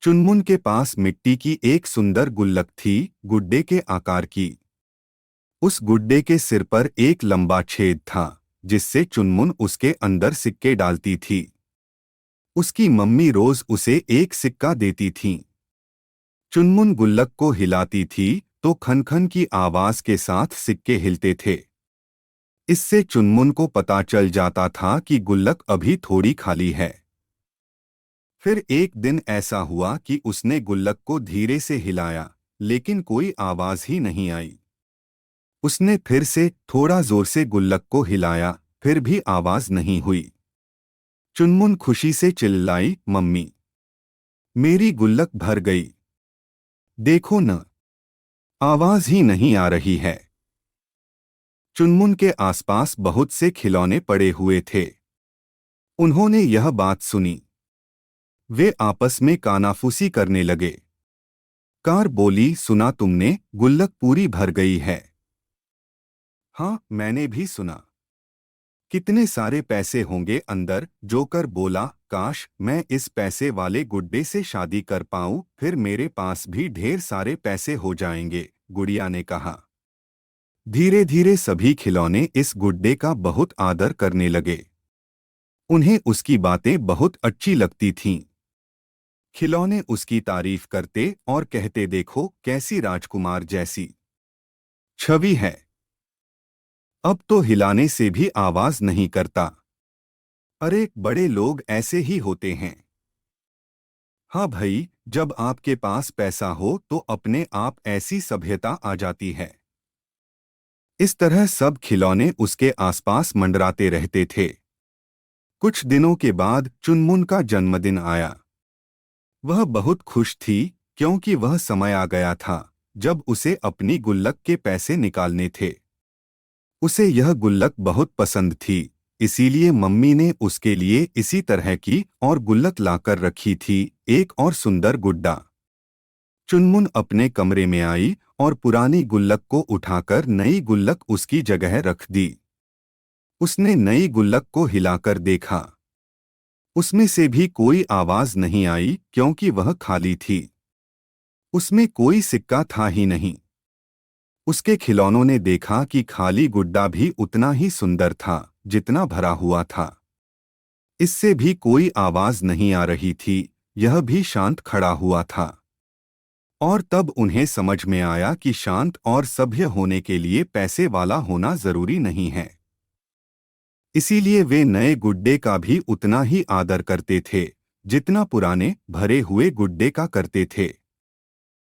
चुनमुन के पास मिट्टी की एक सुंदर गुल्लक थी, गुड्डे के आकार की। उस गुड्डे के सिर पर एक लंबा छेद था, जिससे चुनमुन उसके अंदर सिक्के डालती थी। उसकी मम्मी रोज उसे एक सिक्का देती थीं। चुनमुन गुल्लक को हिलाती थी तो खनखन की आवाज के साथ सिक्के हिलते थे। इससे चुनमुन को पता चल जाता था कि गुल्लक अभी थोड़ी खाली है। फिर एक दिन ऐसा हुआ कि उसने गुल्लक को धीरे से हिलाया, लेकिन कोई आवाज ही नहीं आई। उसने फिर से थोड़ा जोर से गुल्लक को हिलाया, फिर भी आवाज नहीं हुई। चुनमुन खुशी से चिल्लाई, मम्मी, मेरी गुल्लक भर गई। देखो न, आवाज ही नहीं आ रही है। चुनमुन के आसपास बहुत से खिलौने पड़े हुए थे। उन्होंने यह बात सुनी। वे आपस में कानाफूसी करने लगे। कार बोली, सुना तुमने, गुल्लक पूरी भर गई है। हाँ, मैंने भी सुना। कितने सारे पैसे होंगे अंदर। जोकर बोला, काश मैं इस पैसे वाले गुड्डे से शादी कर पाऊं, फिर मेरे पास भी ढेर सारे पैसे हो जाएंगे। गुड़िया ने कहा। धीरे धीरे सभी खिलौने इस गुड्डे का बहुत आदर करने लगे। उन्हें उसकी बातें बहुत अच्छी लगती थीं। खिलौने उसकी तारीफ करते और कहते, देखो कैसी राजकुमार जैसी छवि है। अब तो हिलाने से भी आवाज नहीं करता। अरे, बड़े लोग ऐसे ही होते हैं। हाँ भाई, जब आपके पास पैसा हो तो अपने आप ऐसी सभ्यता आ जाती है। इस तरह सब खिलौने उसके आसपास मंडराते रहते थे। कुछ दिनों के बाद चुनमुन का जन्मदिन आया। वह बहुत खुश थी, क्योंकि वह समय आ गया था जब उसे अपनी गुल्लक के पैसे निकालने थे। उसे यह गुल्लक बहुत पसंद थी, इसीलिए मम्मी ने उसके लिए इसी तरह की और गुल्लक लाकर रखी थी, एक और सुंदर गुड्डा। चुनमुन अपने कमरे में आई और पुरानी गुल्लक को उठाकर नई गुल्लक उसकी जगह रख दी। उसने नई गुल्लक को हिलाकर देखा। उसमें से भी कोई आवाज नहीं आई, क्योंकि वह खाली थी। उसमें कोई सिक्का था ही नहीं। उसके खिलौनों ने देखा कि खाली गुड्डा भी उतना ही सुंदर था जितना भरा हुआ था। इससे भी कोई आवाज नहीं आ रही थी, यह भी शांत खड़ा हुआ था। और तब उन्हें समझ में आया कि शांत और सभ्य होने के लिए पैसे वाला होना जरूरी नहीं है। इसीलिए वे नए गुड्डे का भी उतना ही आदर करते थे जितना पुराने भरे हुए गुड्डे का करते थे।